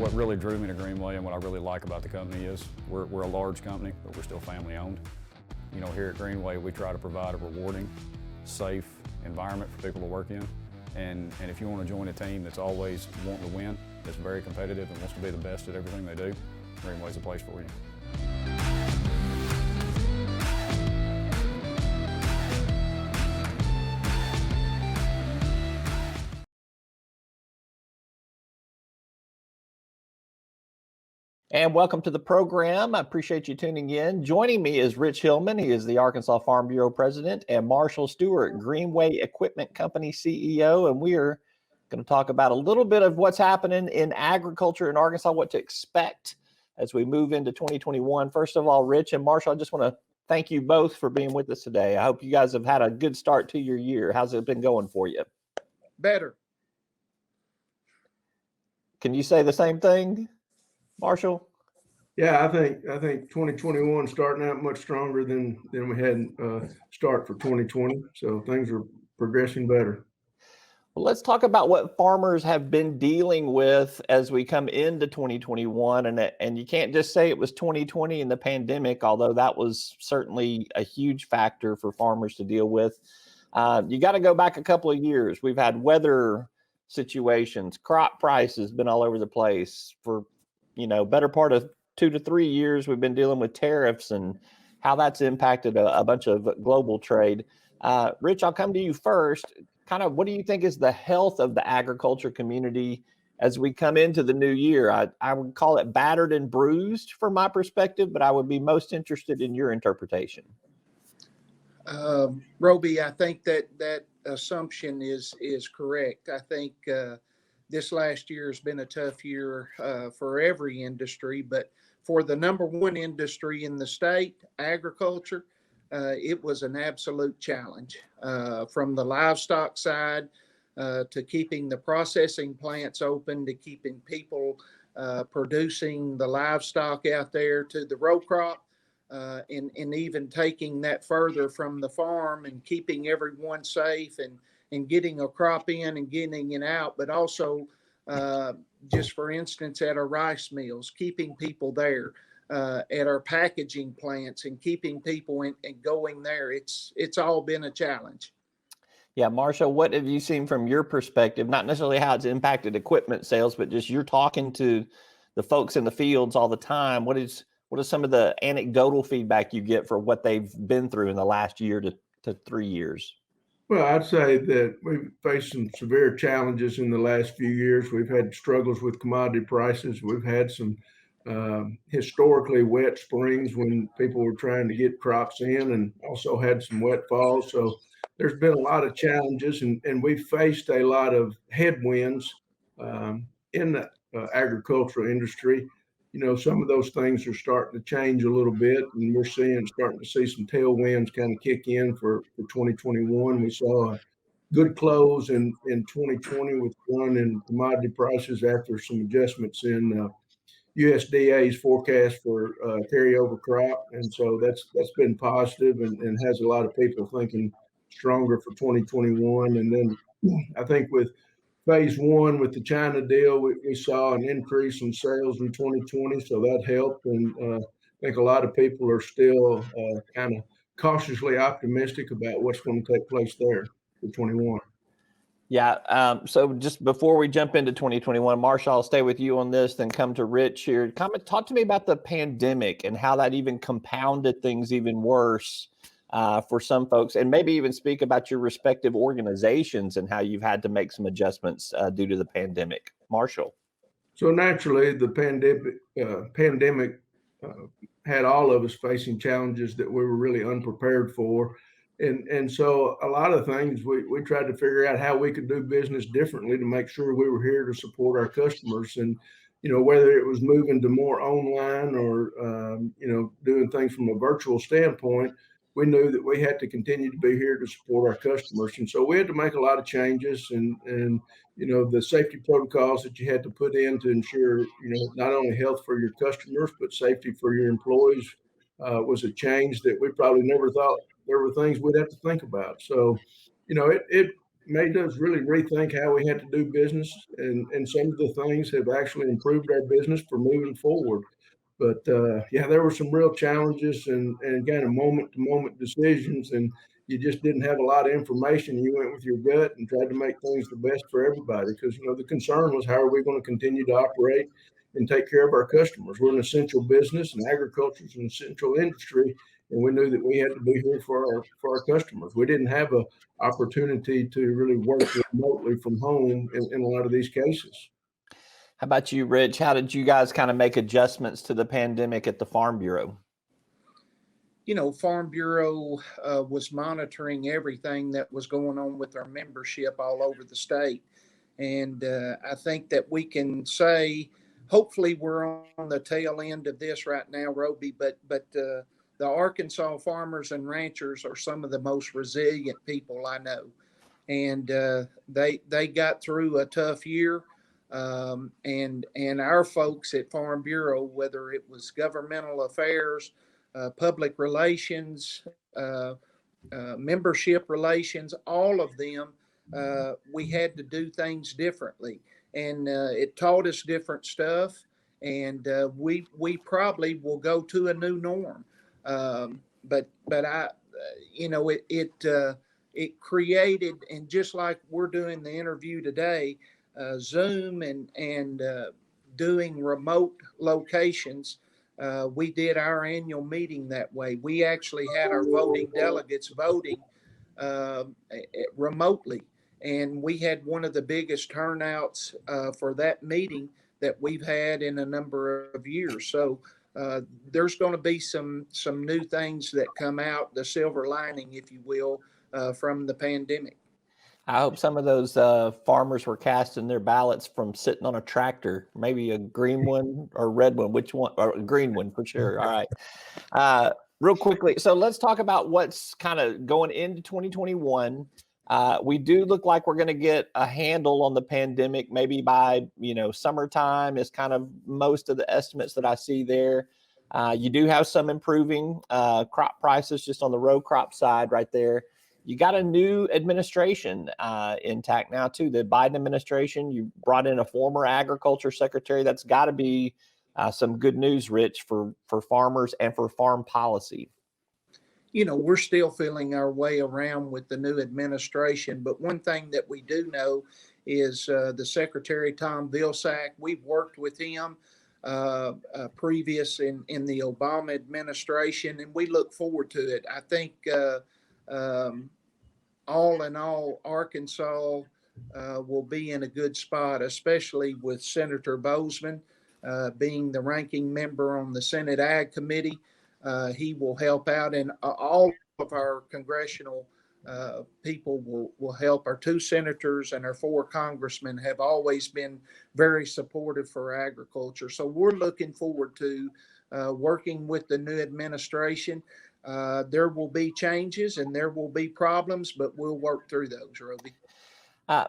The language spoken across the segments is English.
What really drew me to Greenway and what I really like about the company is we're a large company, but we're still family owned. You know, here at Greenway, we try to provide a rewarding, safe environment for people to work in. And if you want to join a team that's always wanting to win, that's very competitive and wants to be the best at everything they do, Greenway's a place for you. And welcome to the program. I appreciate you tuning in. Joining me is Rich Hillman. He is the Arkansas Farm Bureau President, and Marshall Stewart, Greenway Equipment Company CEO. And we are going to talk about a little bit of what's happening in agriculture in Arkansas, what to expect as we move into 2021. First of all, Rich and Marshall, I just want to thank you both for being with us today. I hope you guys have had a good start to your year. How's it been going for you? Better. Can you say the same thing, Marshall? Yeah, I think 2021 starting out much stronger than we had start for 2020. So things are progressing better. Well, let's talk about what farmers have been dealing with as we come into 2021. And you can't just say it was 2020 and the pandemic, although that was certainly a huge factor for farmers to deal with. You got to go back a couple of years. We've had weather situations, crop prices been all over the place for, better part of 2 to 3 years. We've been dealing with tariffs and how that's impacted a bunch of global trade. Rich, I'll come to you first. Kind of what do you think is the health of the agriculture community as we come into the new year? I would call it battered and bruised from my perspective, but I would be most interested in your interpretation. Roby, I think that assumption is correct. I think this last year has been a tough year for every industry, but for the number one industry in the state, agriculture, it was an absolute challenge. From the livestock side to keeping the processing plants open, to keeping people producing the livestock out there, to the row crop, and even taking that further from the farm and keeping everyone safe and getting a crop in and getting it out, but also just for instance, at our rice mills, keeping people there, at our packaging plants and keeping people and going there. It's all been a challenge. Yeah, Marshall, what have you seen from your perspective? Not necessarily how it's impacted equipment sales, but just you're talking to the folks in the fields all the time. What is some of the anecdotal feedback you get for what they've been through in the last year to 3 years? Well, I'd say that we've faced some severe challenges in the last few years. We've had struggles with commodity prices. We've had some historically wet springs when people were trying to get crops in, and also had some wet falls. So there's been a lot of challenges, and we've faced a lot of headwinds in the agricultural industry. Some of those things are starting to change a little bit, and we're starting to see some tailwinds kind of kick in for 2021. We saw a good close in 2020 with run in commodity prices after some adjustments in USDA's forecast for carryover crop. And so that's been positive and has a lot of people thinking stronger for 2021. And then I think with phase one with the China deal, we saw an increase in sales in 2020, so that helped. And I think a lot of people are still kind of cautiously optimistic about what's going to take place there for 21. Yeah. So just before we jump into 2021, Marshall, I'll stay with you on this, then come to Rich here. Talk to me about the pandemic and how that even compounded things even worse for some folks, and maybe even speak about your respective organizations and how you've had to make some adjustments due to the pandemic. Marshall. So naturally, the pandemic had all of us facing challenges that we were really unprepared for. And so a lot of things we tried to figure out how we could do business differently to make sure we were here to support our customers. And, whether it was moving to more online or, doing things from a virtual standpoint, we knew that we had to continue to be here to support our customers. And so we had to make a lot of changes and the safety protocols that you had to put in to ensure, not only health for your customers, but safety for your employees was a change that we probably never thought there were things we'd have to think about. So, it made us really rethink how we had to do business, and some of the things have actually improved our business for moving forward. But yeah, there were some real challenges and kind of moment to moment decisions, and you just didn't have a lot of information. You went with your gut and tried to make things the best for everybody because the concern was how are we going to continue to operate and take care of our customers. We're an essential business, and agriculture is an essential industry, and we knew that we had to be here for our customers. We didn't have a opportunity to really work remotely from home in a lot of these cases. How about you, Rich? How did you guys kind of make adjustments to the pandemic at the Farm Bureau? Farm Bureau was monitoring everything that was going on with our membership all over the state. And I think that we can say, hopefully we're on the tail end of this right now, Roby, but the Arkansas farmers and ranchers are some of the most resilient people I know. And they got through a tough year. And our folks at Farm Bureau, whether it was governmental affairs, public relations, membership relations, all of them, we had to do things differently, and it taught us different stuff. And we probably will go to a new norm. But I, it created, and just like we're doing the interview today, Zoom and doing remote locations. We did our annual meeting that way. We actually had our voting delegates voting remotely, and we had one of the biggest turnouts for that meeting that we've had in a number of years. So there's going to be some new things that come out, the silver lining, if you will, from the pandemic. I hope some of those farmers were casting their ballots from sitting on a tractor, maybe a green one or red one. Which one? Or a green one for sure. All right. Real quickly, so let's talk about what's kind of going into 2021. We do look like we're going to get a handle on the pandemic maybe by summertime is kind of most of the estimates that I see there. You do have some improving crop prices just on the row crop side right there. You got a new administration intact now too. The Biden administration, you brought in a former agriculture secretary. That's got to be some good news, Rich, for farmers and for farm policy. We're still feeling our way around with the new administration, but one thing that we do know is the Secretary Tom Vilsack. We've worked with him previous in the Obama administration, and we look forward to it. I think all in all, Arkansas will be in a good spot, especially with Senator Bozeman being the ranking member on the Senate Ag Committee. He will help out, and all of our congressional people will help. Our 2 senators and our 4 congressmen have always been very supportive for agriculture. So we're looking forward to working with the new administration. There will be changes and there will be problems, but we'll work through those, Roby.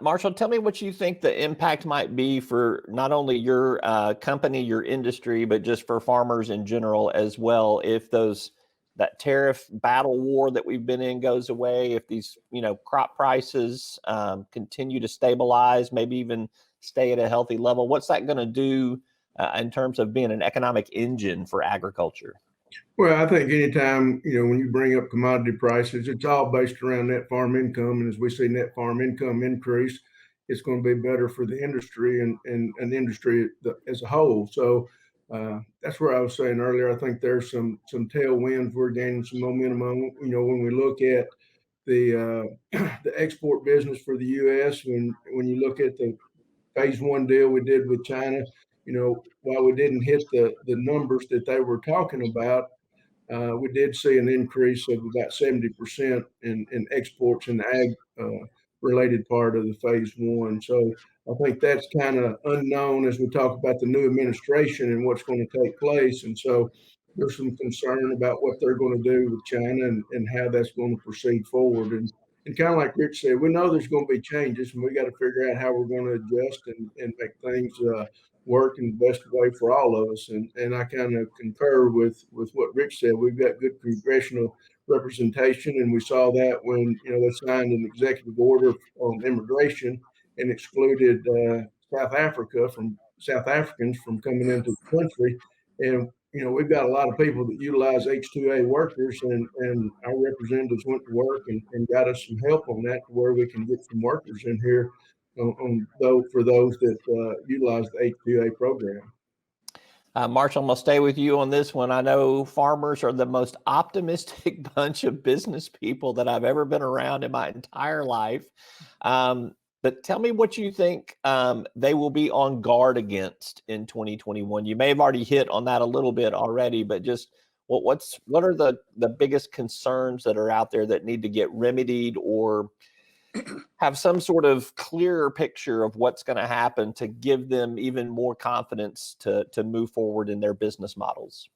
Marshall, tell me what you think the impact might be for not only your company, your industry, but just for farmers in general as well. If that tariff battle war that we've been in goes away, if these crop prices continue to stabilize, maybe even stay at a healthy level, what's that going to do in terms of being an economic engine for agriculture? Well, I think anytime, when you bring up commodity prices, it's all based around net farm income. And as we see net farm income increase, it's going to be better for the industry and the industry as a whole. So that's where I was saying earlier, I think there's some tailwinds. We're gaining some momentum on, when we look at the export business for the U.S., when you look at the phase 1 deal we did with China, while we didn't hit the numbers that they were talking about, we did see an increase of about 70% in exports in the ag related part of the phase 1. So I think that's kind of unknown as we talk about the new administration and what's going to take place. And so there's some concern about what they're going to do with China and how that's going to proceed forward. And kind of like Rich said, we know there's going to be changes, and we got to figure out how we're going to adjust and make things work in the best way for all of us. And I kind of concur with what Rich said. We've got good congressional representation. And we saw that when, they signed an executive order on immigration and excluded South Africans from coming into the country. And, we've got a lot of people that utilize H-2A workers, and our representatives went to work and got us some help on that to where we can get some workers in here for those that utilize the H-2A program. Marshall, I'm going to stay with you on this one. I know farmers are the most optimistic bunch of business people that I've ever been around in my entire life. But tell me what you think they will be on guard against in 2021. You may have already hit on that a little bit already, but just what are the biggest concerns that are out there that need to get remedied, or have some sort of clearer picture of what's going to happen to give them even more confidence to move forward in their business models?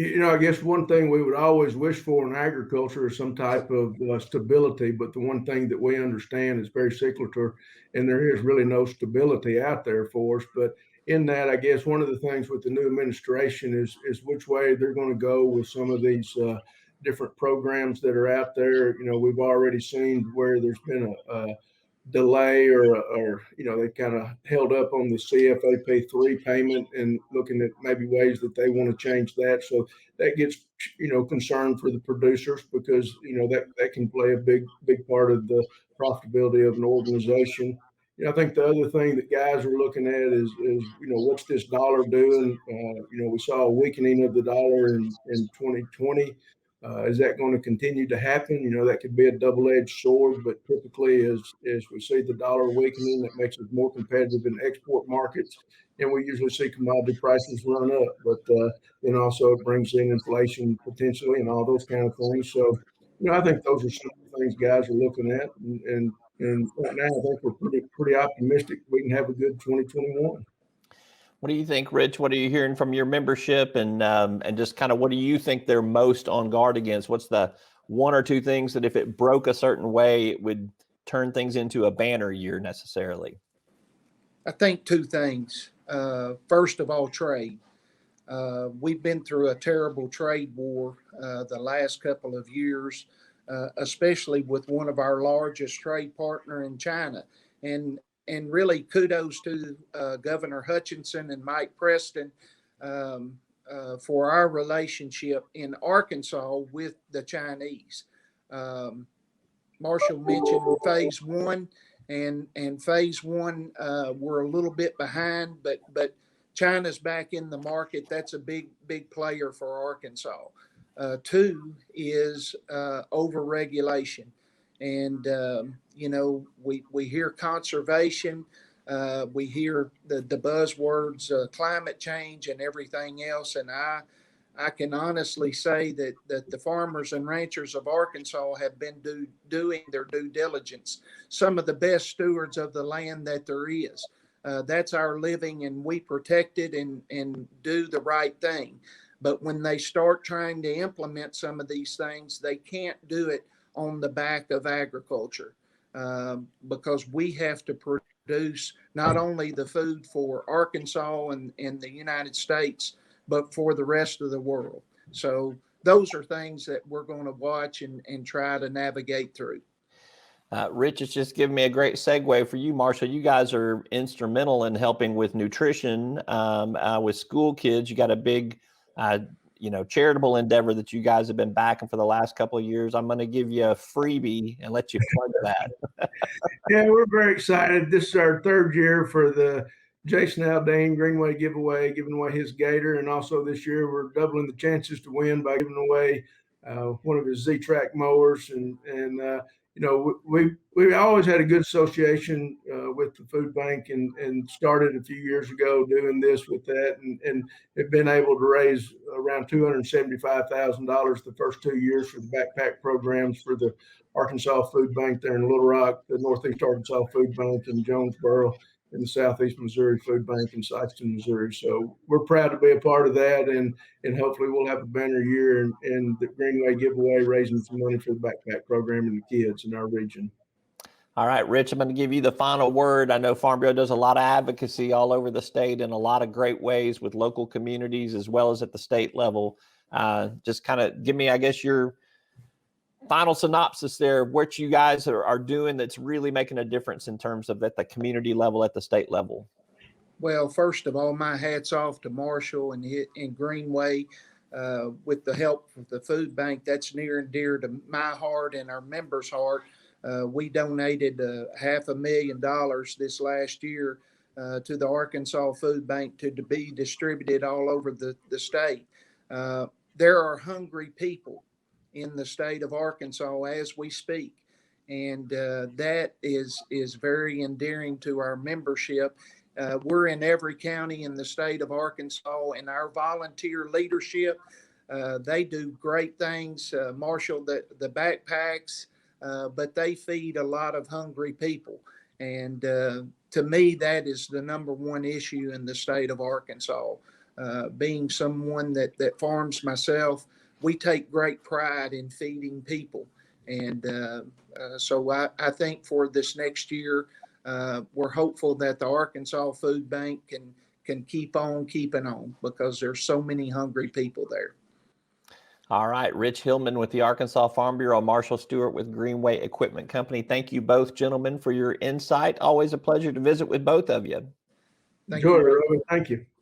I guess one thing we would always wish for in agriculture is some type of stability, but the one thing that we understand is very cyclical, and there is really no stability out there for us. But in that, I guess one of the things with the new administration is which way they're going to go with some of these different programs that are out there. We've already seen where there's been a delay or they kind of held up on the CFAP3 payment and looking at maybe ways that they want to change that. So that gets, concern for the producers, because, that can play a big part of the profitability of an organization. I think the other thing that guys are looking at is what's this dollar doing? We saw a weakening of the dollar in 2020. Is that going to continue to happen? That could be a double-edged sword, but typically as we see the dollar weakening, that makes us more competitive in export markets. And we usually see commodity prices run up, but then also it brings in inflation potentially and all those kind of things. So, I think those are some of the things guys are looking at. And right now, I think we're pretty optimistic we can have a good 2021. What do you think, Rich? What are you hearing from your membership, and just kind of what do you think they're most on guard against? What's the one or two things that if it broke a certain way, it would turn things into a banner year necessarily? I think two things. First of all, trade. We've been through a terrible trade war the last couple of years, especially with one of our largest trade partner in China. And really kudos to Governor Hutchinson and Mike Preston for our relationship in Arkansas with the Chinese. Marshall mentioned phase one, and phase one we're a little bit behind, but China's back in the market. That's a big player for Arkansas. Two is overregulation. And, we hear conservation, we hear the buzzwords, climate change and everything else. And I can honestly say that the farmers and ranchers of Arkansas have been doing their due diligence. Some of the best stewards of the land that there is. That's our living, and we protect it and do the right thing. But when they start trying to implement some of these things, they can't do it on the back of agriculture, because we have to produce not only the food for Arkansas and the United States, but for the rest of the world. So those are things that we're going to watch and try to navigate through. Rich, it's just given me a great segue for you, Marshall. You guys are instrumental in helping with nutrition with school kids. You got a big charitable endeavor that you guys have been backing for the last couple of years. I'm going to give you a freebie and let you plug that. Yeah, we're very excited. This is our third year for the Jason Aldean Greenway giveaway, giving away his gator. And also this year, we're doubling the chances to win by giving away one of his Z-Track mowers. And we always had a good association with the food bank, and started a few years ago doing this with that, and have been able to raise around $275,000 the first 2 years for the backpack programs for the Arkansas Food Bank there in Little Rock, the Northeast Arkansas Food Bank in Jonesboro, and the Southeast Missouri Food Bank in Sikeston, Missouri. So we're proud to be a part of that, and hopefully we'll have a banner year and the Greenway giveaway, raising some money for the backpack program and the kids in our region. All right, Rich, I'm going to give you the final word. I know Farm Bureau does a lot of advocacy all over the state in a lot of great ways with local communities as well as at the state level. Just kind of give me, I guess, your final synopsis there of what you guys are doing that's really making a difference in terms of at the community level, at the state level. Well, first of all, my hat's off to Marshall and Greenway with the help of the food bank. That's near and dear to my heart and our members' heart. We donated $500,000 this last year to the Arkansas Food Bank to be distributed all over the state. There are hungry people in the state of Arkansas as we speak, and that is very endearing to our membership. We're in every county in the state of Arkansas, and our volunteer leadership, they do great things. Marshall, the backpacks, but they feed a lot of hungry people. And to me, that is the number one issue in the state of Arkansas. Being someone that farms myself, we take great pride in feeding people. And so I think for this next year, we're hopeful that the Arkansas Food Bank can keep on keeping on because there's so many hungry people there. All right, Rich Hillman with the Arkansas Farm Bureau, Marshall Stewart with Greenway Equipment Company. Thank you both, gentlemen, for your insight. Always a pleasure to visit with both of you. Thank Enjoy you. it, Robin. Thank you.